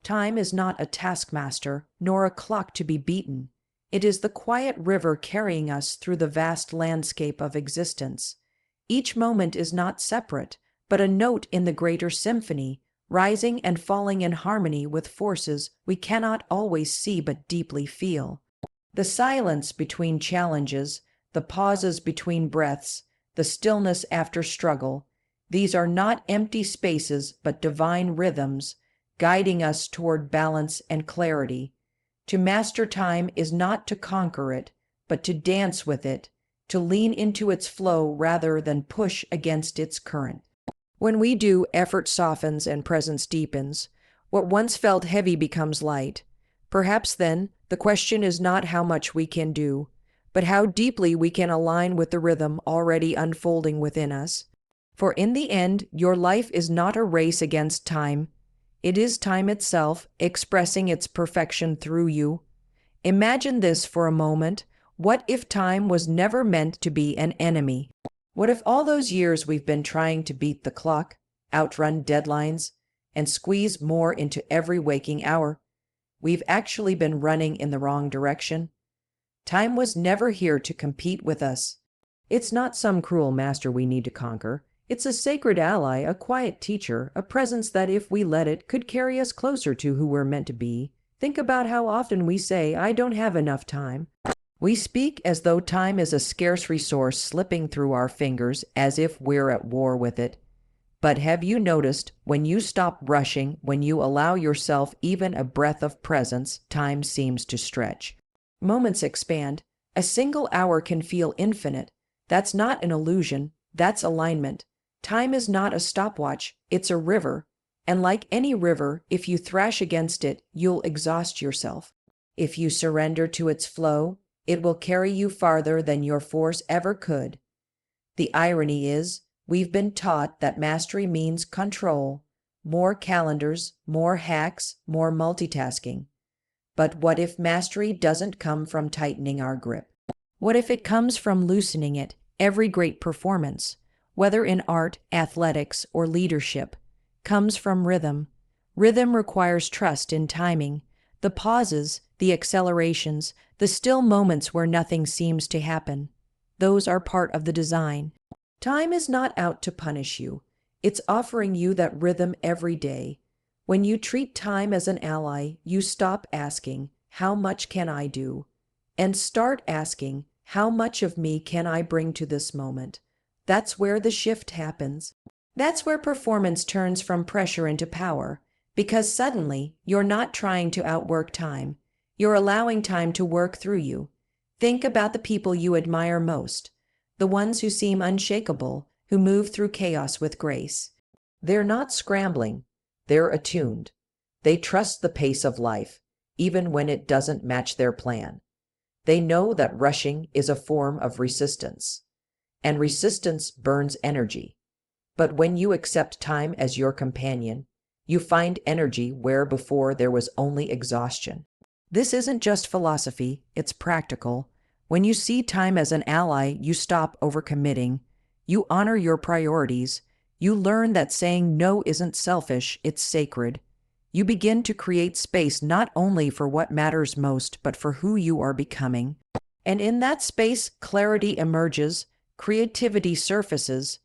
Time is not a taskmaster, nor a clock to be beaten. It is the quiet river carrying us through the vast landscape of existence. Each moment is not separate, but a note in the greater symphony, rising and falling in harmony with forces we cannot always see but deeply feel. The silence between challenges, the pauses between breaths, the stillness after struggle, these are not empty spaces but divine rhythms, guiding us toward balance and clarity. To master time is not to conquer it, but to dance with it, to lean into its flow rather than push against its current. When we do, effort softens and presence deepens. What once felt heavy becomes light. Perhaps then, the question is not how much we can do, but how deeply we can align with the rhythm already unfolding within us. For in the end, your life is not a race against time. It is time itself, expressing its perfection through you. Imagine this for a moment. What if time was never meant to be an enemy? What if all those years we've been trying to beat the clock, outrun deadlines, and squeeze more into every waking hour, we've actually been running in the wrong direction? Time was never here to compete with us. It's not some cruel master we need to conquer. It's a sacred ally, a quiet teacher, a presence that, if we let it, could carry us closer to who we're meant to be. Think about how often we say, "I don't have enough time." We speak as though time is a scarce resource slipping through our fingers, as if we're at war with it. But have you noticed, when you stop rushing, when you allow yourself even a breath of presence, time seems to stretch. Moments expand. A single hour can feel infinite. That's not an illusion, that's alignment. Time is not a stopwatch, it's a river. And like any river, if you thrash against it, you'll exhaust yourself. If you surrender to its flow, it will carry you farther than your force ever could. The irony is, we've been taught that mastery means control, more calendars, more hacks, more multitasking. But what if mastery doesn't come from tightening our grip? What if it comes from loosening it? Every great performance, whether in art, athletics, or leadership, comes from rhythm. Rhythm requires trust in timing, the pauses, the accelerations, the still moments where nothing seems to happen. Those are part of the design. Time is not out to punish you. It's offering you that rhythm every day. When you treat time as an ally, you stop asking, "How much can I do?" and start asking, "How much of me can I bring to this moment?" That's where the shift happens. That's where performance turns from pressure into power, because suddenly you're not trying to outwork time. You're allowing time to work through you. Think about the people you admire most, the ones who seem unshakable, who move through chaos with grace. They're not scrambling, they're attuned. They trust the pace of life, even when it doesn't match their plan. They know that rushing is a form of resistance, and resistance burns energy. But when you accept time as your companion, you find energy where before there was only exhaustion. This isn't just philosophy, it's practical. When you see time as an ally, you stop overcommitting. You honor your priorities. You learn that saying no isn't selfish, it's sacred. You begin to create space not only for what matters most, but for who you are becoming. And in that space, clarity emerges, creativity surfaces.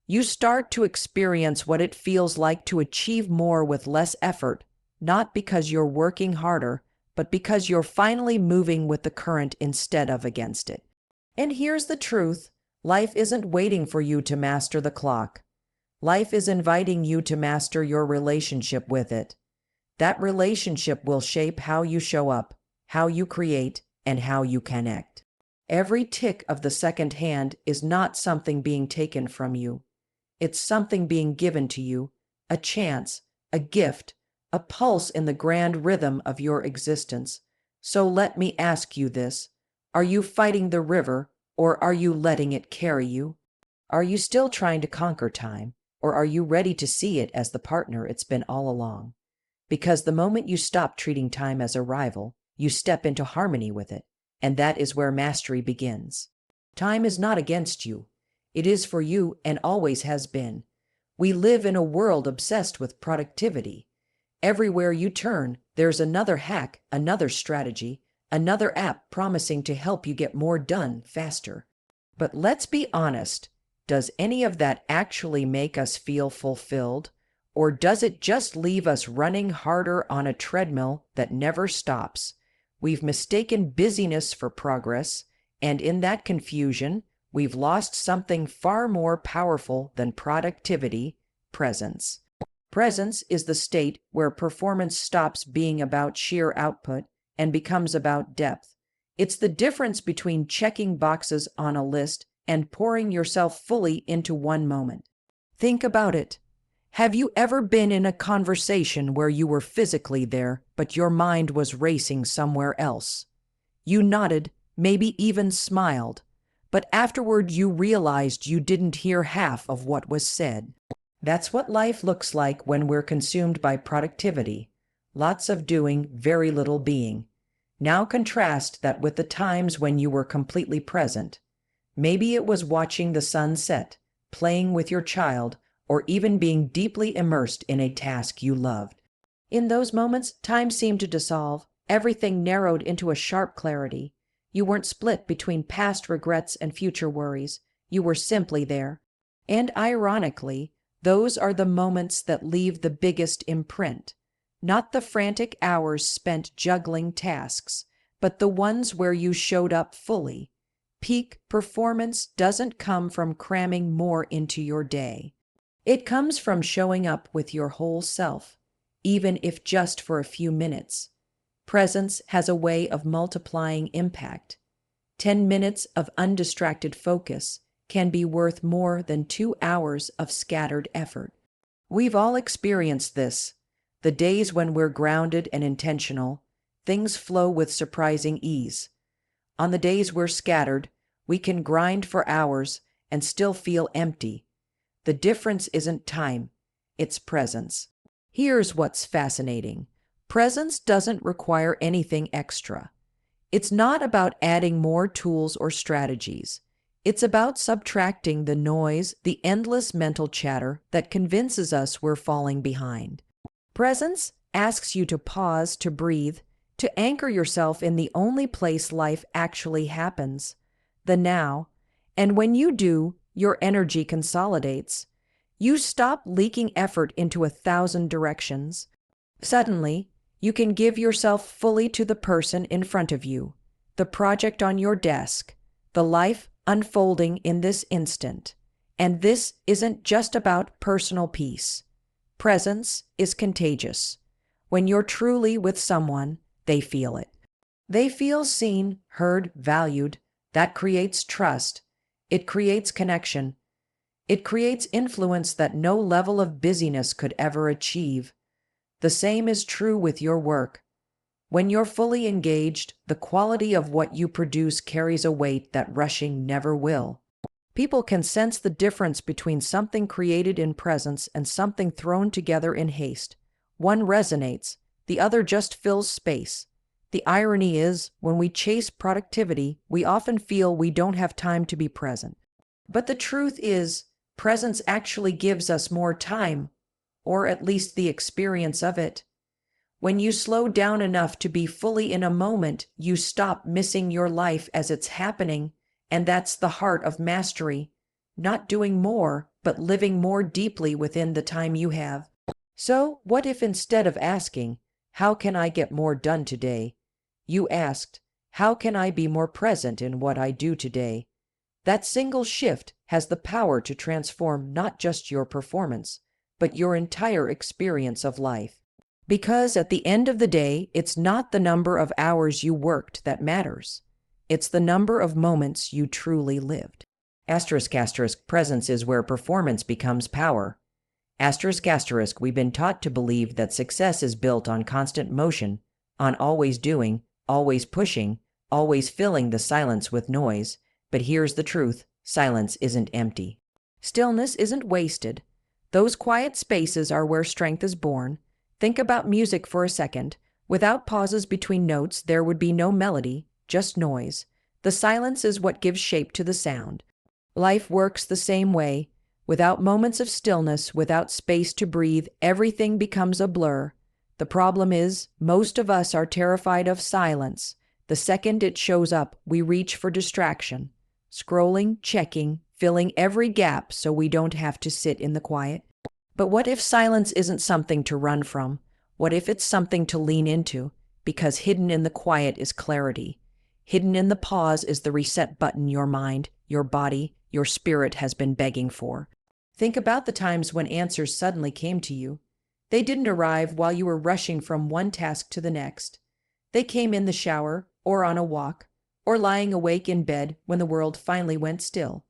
You start to experience what it feels like to achieve more with less effort, not because you're working harder, but because you're finally moving with the current instead of against it. And here's the truth. Life isn't waiting for you to master the clock. Life is inviting you to master your relationship with it. That relationship will shape how you show up, how you create, and how you connect. Every tick of the second hand is not something being taken from you. It's something being given to you, a chance, a gift, a pulse in the grand rhythm of your existence. So let me ask you this. Are you fighting the river, or are you letting it carry you? Are you still trying to conquer time, or are you ready to see it as the partner it's been all along? Because the moment you stop treating time as a rival, you step into harmony with it, and that is where mastery begins. Time is not against you. It is for you and always has been. We live in a world obsessed with productivity. Everywhere you turn, there's another hack, another strategy, another app promising to help you get more done faster. But let's be honest, does any of that actually make us feel fulfilled? Or does it just leave us running harder on a treadmill that never stops? We've mistaken busyness for progress, and in that confusion, we've lost something far more powerful than productivity: presence. Presence is the state where performance stops being about sheer output and becomes about depth. It's the difference between checking boxes on a list and pouring yourself fully into one moment. Think about it. Have you ever been in a conversation where you were physically there, but your mind was racing somewhere else? You nodded, maybe even smiled, but afterward you realized you didn't hear half of what was said. That's what life looks like when we're consumed by productivity. Lots of doing, very little being. Now contrast that with the times when you were completely present. Maybe it was watching the sun set, playing with your child, or even being deeply immersed in a task you loved. In those moments, time seemed to dissolve. Everything narrowed into a sharp clarity. You weren't split between past regrets and future worries. You were simply there. And ironically, those are the moments that leave the biggest imprint. Not the frantic hours spent juggling tasks, but the ones where you showed up fully. Peak performance doesn't come from cramming more into your day. It comes from showing up with your whole self, even if just for a few minutes. Presence has a way of multiplying impact. 10 minutes of undistracted focus can be worth more than 2 hours of scattered effort. We've all experienced this. The days when we're grounded and intentional, things flow with surprising ease. On the days we're scattered, we can grind for hours and still feel empty. The difference isn't time, it's presence. Here's what's fascinating. Presence doesn't require anything extra. It's not about adding more tools or strategies. It's about subtracting the noise, the endless mental chatter that convinces us we're falling behind. Presence asks you to pause, to breathe, to anchor yourself in the only place life actually happens, the now. And when you do, your energy consolidates. You stop leaking effort into 1,000 directions. Suddenly, you can give yourself fully to the person in front of you, the project on your desk, the life unfolding in this instant. And this isn't just about personal peace. Presence is contagious. When you're truly with someone, they feel it. They feel seen, heard, valued. That creates trust. It creates connection. It creates influence that no level of busyness could ever achieve. The same is true with your work. When you're fully engaged, the quality of what you produce carries a weight that rushing never will. People can sense the difference between something created in presence and something thrown together in haste. One resonates, the other just fills space. The irony is, when we chase productivity, we often feel we don't have time to be present. But the truth is, presence actually gives us more time, or at least the experience of it. When you slow down enough to be fully in a moment, you stop missing your life as it's happening, and that's the heart of mastery. Not doing more, but living more deeply within the time you have. So, what if instead of asking, "How can I get more done today?" you asked, "How can I be more present in what I do today?" That single shift has the power to transform not just your performance, but your entire experience of life. Because at the end of the day, it's not the number of hours you worked that matters. It's the number of moments you truly lived. Asterisk, asterisk, presence is where performance becomes power. Asterisk, asterisk, we've been taught to believe that success is built on constant motion, on always doing, always pushing, always filling the silence with noise. But here's the truth, silence isn't empty. Stillness isn't wasted. Those quiet spaces are where strength is born. Think about music for a second. Without pauses between notes, there would be no melody, just noise. The silence is what gives shape to the sound. Life works the same way. Without moments of stillness, without space to breathe, everything becomes a blur. The problem is, most of us are terrified of silence. The second it shows up, we reach for distraction, scrolling, checking, filling every gap so we don't have to sit in the quiet. But what if silence isn't something to run from? What if it's something to lean into? Because hidden in the quiet is clarity. Hidden in the pause is the reset button your mind, your body, your spirit has been begging for. Think about the times when answers suddenly came to you. They didn't arrive while you were rushing from one task to the next. They came in the shower, or on a walk, or lying awake in bed when the world finally went still.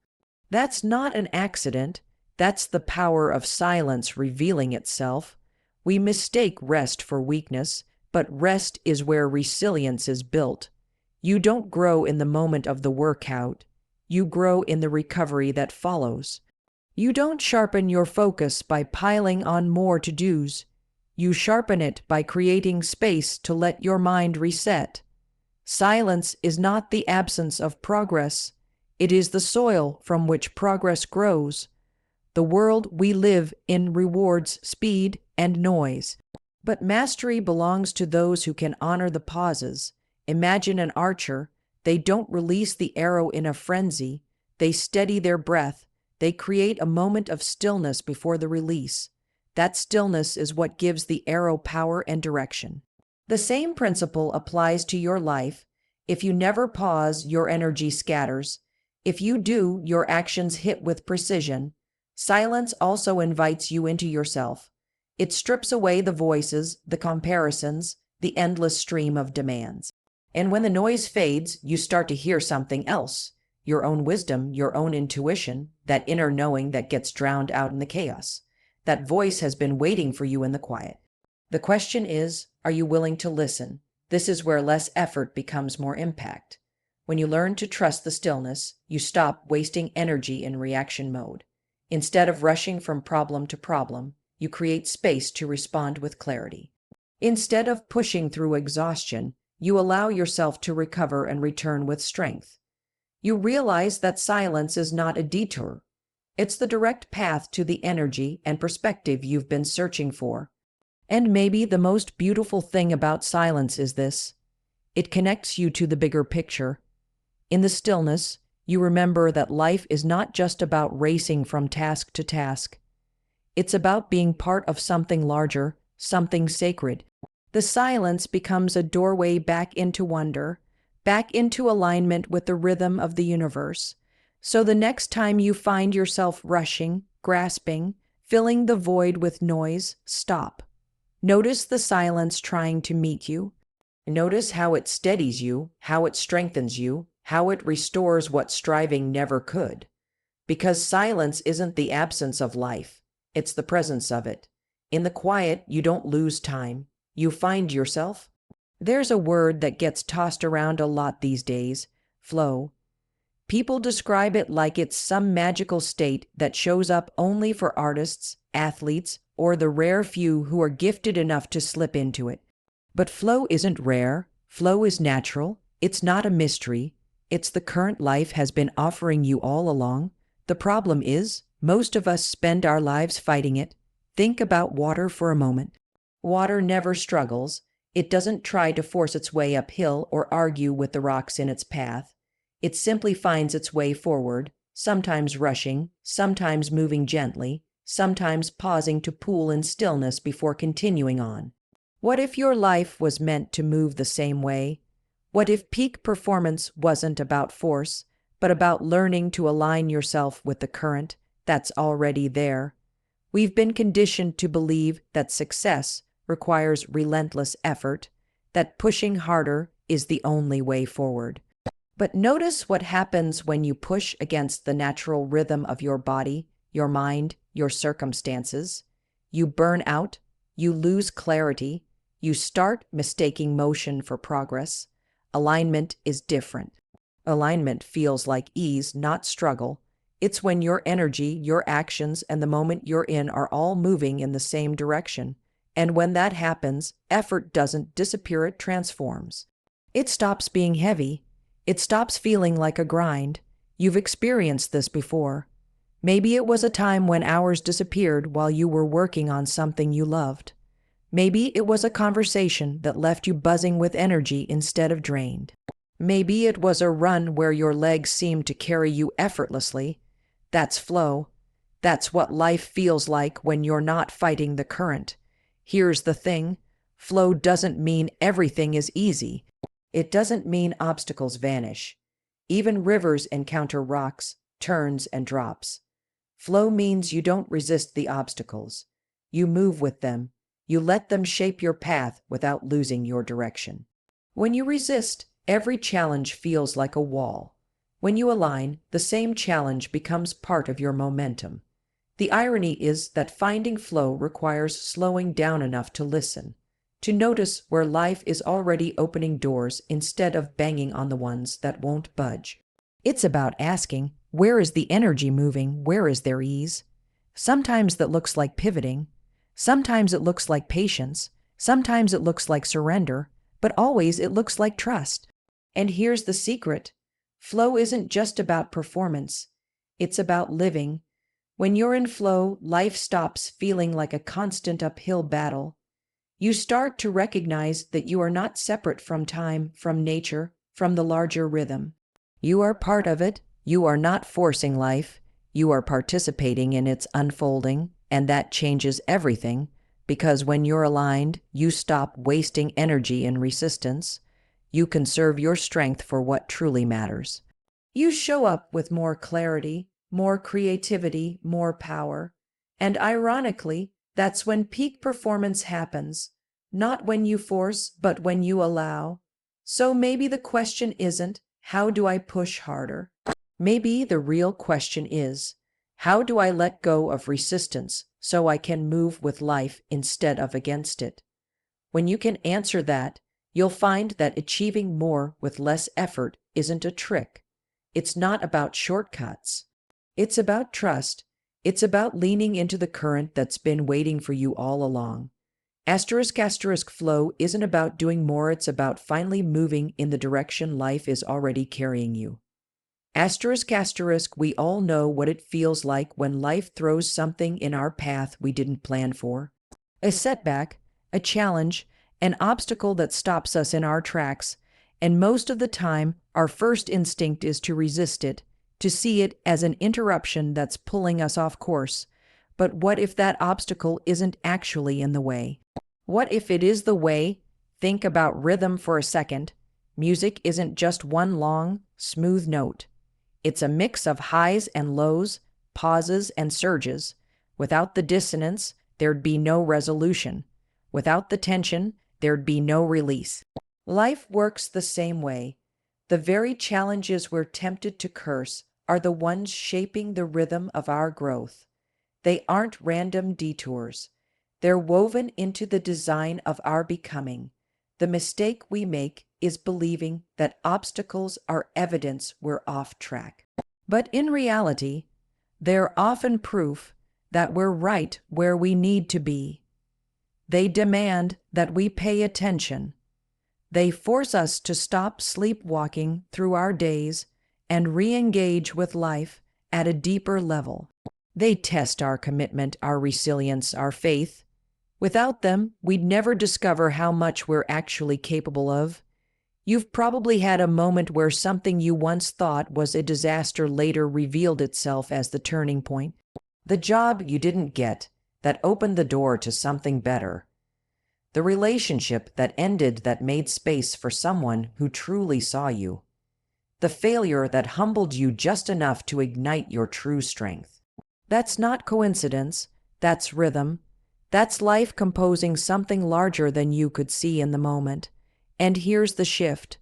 That's not an accident. That's the power of silence revealing itself. We mistake rest for weakness, but rest is where resilience is built. You don't grow in the moment of the workout. You grow in the recovery that follows. You don't sharpen your focus by piling on more to-dos. You sharpen it by creating space to let your mind reset. Silence is not the absence of progress. It is the soil from which progress grows. The world we live in rewards speed and noise. But mastery belongs to those who can honor the pauses. Imagine an archer. They don't release the arrow in a frenzy. They steady their breath. They create a moment of stillness before the release. That stillness is what gives the arrow power and direction. The same principle applies to your life. If you never pause, your energy scatters. If you do, your actions hit with precision. Silence also invites you into yourself. It strips away the voices, the comparisons, the endless stream of demands. And when the noise fades, you start to hear something else. Your own wisdom, your own intuition, that inner knowing that gets drowned out in the chaos. That voice has been waiting for you in the quiet. The question is, are you willing to listen? This is where less effort becomes more impact. When you learn to trust the stillness, you stop wasting energy in reaction mode. Instead of rushing from problem to problem, you create space to respond with clarity. Instead of pushing through exhaustion, you allow yourself to recover and return with strength. You realize that silence is not a detour. It's the direct path to the energy and perspective you've been searching for. And maybe the most beautiful thing about silence is this. It connects you to the bigger picture. In the stillness, you remember that life is not just about racing from task to task. It's about being part of something larger, something sacred. The silence becomes a doorway back into wonder, back into alignment with the rhythm of the universe. So the next time you find yourself rushing, grasping, filling the void with noise, stop. Notice the silence trying to meet you. Notice how it steadies you, how it strengthens you, how it restores what striving never could. Because silence isn't the absence of life, it's the presence of it. In the quiet, you don't lose time. You find yourself. There's a word that gets tossed around a lot these days, flow. People describe it like it's some magical state that shows up only for artists, athletes, or the rare few who are gifted enough to slip into it. But flow isn't rare. Flow is natural. It's not a mystery. It's the current life has been offering you all along. The problem is, most of us spend our lives fighting it. Think about water for a moment. Water never struggles. It doesn't try to force its way uphill or argue with the rocks in its path. It simply finds its way forward, sometimes rushing, sometimes moving gently, sometimes pausing to pool in stillness before continuing on. What if your life was meant to move the same way? What if peak performance wasn't about force, but about learning to align yourself with the current that's already there? We've been conditioned to believe that success requires relentless effort, that pushing harder is the only way forward. But notice what happens when you push against the natural rhythm of your body, your mind, your circumstances. You burn out, you lose clarity, you start mistaking motion for progress. Alignment is different. Alignment feels like ease, not struggle. It's when your energy, your actions, and the moment you're in are all moving in the same direction. And when that happens, effort doesn't disappear, it transforms. It stops being heavy. It stops feeling like a grind. You've experienced this before. Maybe it was a time when hours disappeared while you were working on something you loved. Maybe it was a conversation that left you buzzing with energy instead of drained. Maybe it was a run where your legs seemed to carry you effortlessly. That's flow. That's what life feels like when you're not fighting the current. Here's the thing. Flow doesn't mean everything is easy. It doesn't mean obstacles vanish. Even rivers encounter rocks, turns, and drops. Flow means you don't resist the obstacles. You move with them. You let them shape your path without losing your direction. When you resist, every challenge feels like a wall. When you align, the same challenge becomes part of your momentum. The irony is that finding flow requires slowing down enough to listen, to notice where life is already opening doors instead of banging on the ones that won't budge. It's about asking, where is the energy moving? Where is there ease? Sometimes that looks like pivoting. Sometimes it looks like patience. Sometimes it looks like surrender, but always it looks like trust. And here's the secret. Flow isn't just about performance. It's about living. When you're in flow, life stops feeling like a constant uphill battle. You start to recognize that you are not separate from time, from nature, from the larger rhythm. You are part of it. You are not forcing life. You are participating in its unfolding, and that changes everything, because when you're aligned, you stop wasting energy in resistance. You conserve your strength for what truly matters. You show up with more clarity, more creativity, more power. And ironically, that's when peak performance happens, not when you force, but when you allow. So maybe the question isn't, how do I push harder? Maybe the real question is, how do I let go of resistance so I can move with life instead of against it? When you can answer that, you'll find that achieving more with less effort isn't a trick. It's not about shortcuts. It's about trust. It's about leaning into the current that's been waiting for you all along. Asterisk flow isn't about doing more, it's about finally moving in the direction life is already carrying you. Asterisk, we all know what it feels like when life throws something in our path we didn't plan for. A setback, a challenge, an obstacle that stops us in our tracks, and most of the time, our first instinct is to resist it, to see it as an interruption that's pulling us off course. But what if that obstacle isn't actually in the way? What if it is the way? Think about rhythm for a second. Music isn't just one long, smooth note. It's a mix of highs and lows, pauses and surges. Without the dissonance, there'd be no resolution. Without the tension, there'd be no release. Life works the same way. The very challenges we're tempted to curse are the ones shaping the rhythm of our growth. They aren't random detours. They're woven into the design of our becoming. The mistake we make is believing that obstacles are evidence we're off track. But in reality, they're often proof that we're right where we need to be. They demand that we pay attention. They force us to stop sleepwalking through our days and re-engage with life at a deeper level. They test our commitment, our resilience, our faith. Without them, we'd never discover how much we're actually capable of. You've probably had a moment where something you once thought was a disaster later revealed itself as the turning point. The job you didn't get that opened the door to something better. The relationship that ended that made space for someone who truly saw you. The failure that humbled you just enough to ignite your true strength. That's not coincidence. That's rhythm. That's life composing something larger than you could see in the moment. And here's the shift.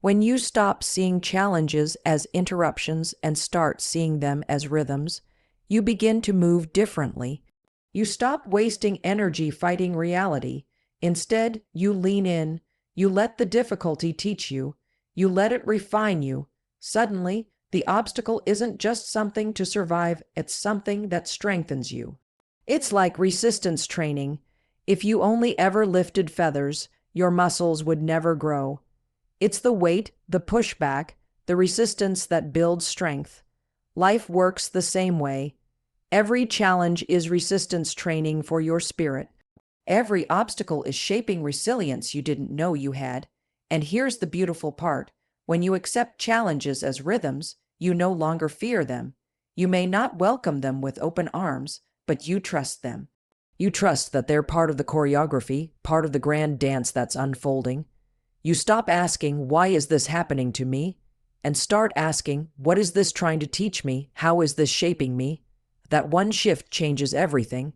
When you stop seeing challenges as interruptions and start seeing them as rhythms, you begin to move differently. You stop wasting energy fighting reality. Instead, you lean in. You let the difficulty teach you. You let it refine you. Suddenly, the obstacle isn't just something to survive, it's something that strengthens you. It's like resistance training. If you only ever lifted feathers, your muscles would never grow. It's the weight, the pushback, the resistance that builds strength. Life works the same way. Every challenge is resistance training for your spirit. Every obstacle is shaping resilience you didn't know you had. And here's the beautiful part. When you accept challenges as rhythms, you no longer fear them. You may not welcome them with open arms, but you trust them. You trust that they're part of the choreography, part of the grand dance that's unfolding. You stop asking, why is this happening to me? And start asking, what is this trying to teach me? How is this shaping me? That one shift changes everything.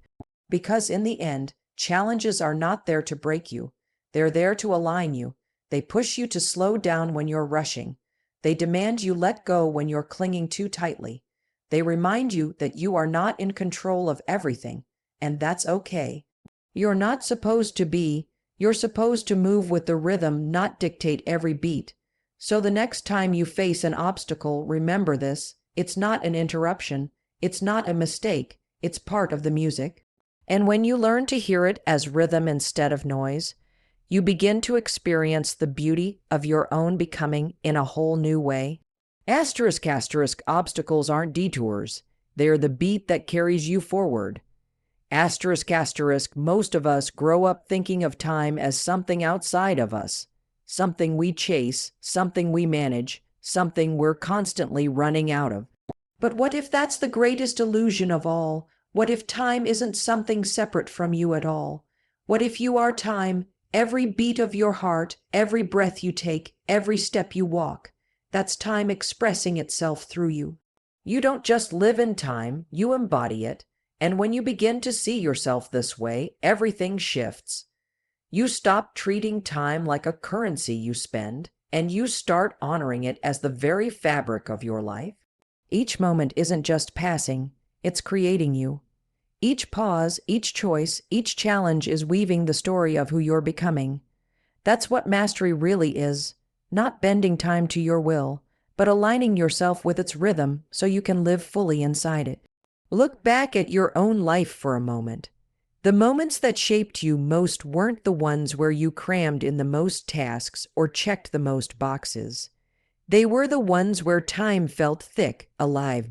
Because in the end, challenges are not there to break you. They're there to align you. They push you to slow down when you're rushing. They demand you let go when you're clinging too tightly. They remind you that you are not in control of everything, and that's okay. You're not supposed to be. You're supposed to move with the rhythm, not dictate every beat. So the next time you face an obstacle, remember this. It's not an interruption. It's not a mistake. It's part of the music. And when you learn to hear it as rhythm instead of noise, you begin to experience the beauty of your own becoming in a whole new way. Asterisk, obstacles aren't detours. They're the beat that carries you forward. Asterisk, most of us grow up thinking of time as something outside of us, something we chase, something we manage, something we're constantly running out of. But what if that's the greatest illusion of all? What if time isn't something separate from you at all? What if you are time, every beat of your heart, every breath you take, every step you walk? That's time expressing itself through you. You don't just live in time, you embody it. And when you begin to see yourself this way, everything shifts. You stop treating time like a currency you spend, and you start honoring it as the very fabric of your life. Each moment isn't just passing, it's creating you. Each pause, each choice, each challenge is weaving the story of who you're becoming. That's what mastery really is, not bending time to your will, but aligning yourself with its rhythm so you can live fully inside it. Look back at your own life for a moment. The moments that shaped you most weren't the ones where you crammed in the most tasks or checked the most boxes. They were the ones where time felt thick, alive.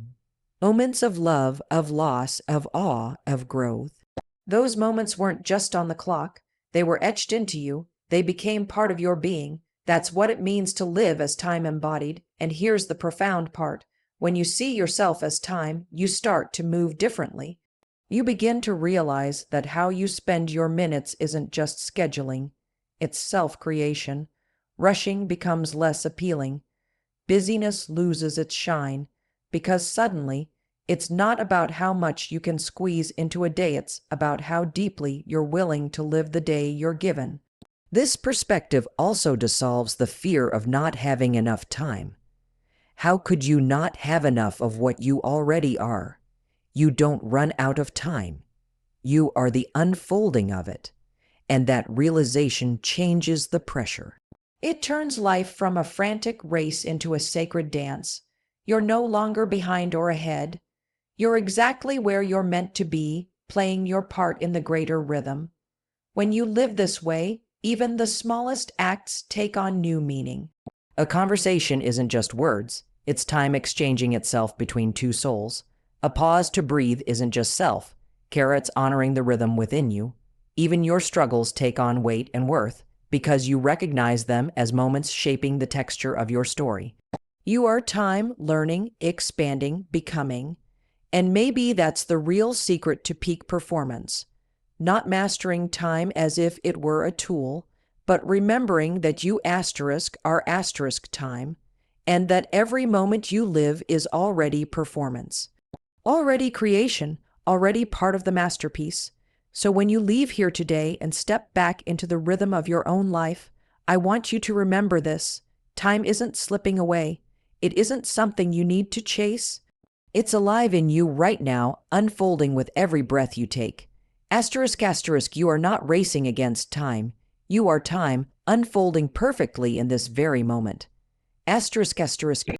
Moments of love, of loss, of awe, of growth. Those moments weren't just on the clock. They were etched into you. They became part of your being. That's what it means to live as time embodied. And here's the profound part. When you see yourself as time, you start to move differently. You begin to realize that how you spend your minutes isn't just scheduling. It's self-creation. Rushing becomes less appealing. Busyness loses its shine, because suddenly, it's not about how much you can squeeze into a day, it's about how deeply you're willing to live the day you're given. This perspective also dissolves the fear of not having enough time. How could you not have enough of what you already are? You don't run out of time. You are the unfolding of it. And that realization changes the pressure. It turns life from a frantic race into a sacred dance. You're no longer behind or ahead. You're exactly where you're meant to be, playing your part in the greater rhythm. When you live this way, even the smallest acts take on new meaning. A conversation isn't just words. It's time exchanging itself between two souls. A pause to breathe isn't just self. It's honoring the rhythm within you. Even your struggles take on weight and worth because you recognize them as moments shaping the texture of your story. You are time, learning, expanding, becoming. And maybe that's the real secret to peak performance. Not mastering time as if it were a tool, but remembering that you are asterisk time, and that every moment you live is already performance, already creation, already part of the masterpiece. So when you leave here today and step back into the rhythm of your own life, I want you to remember this. Time isn't slipping away. It isn't something you need to chase. It's alive in you right now, unfolding with every breath you take. Asterisk, you are not racing against time. You are time, unfolding perfectly in this very moment. Asterisk.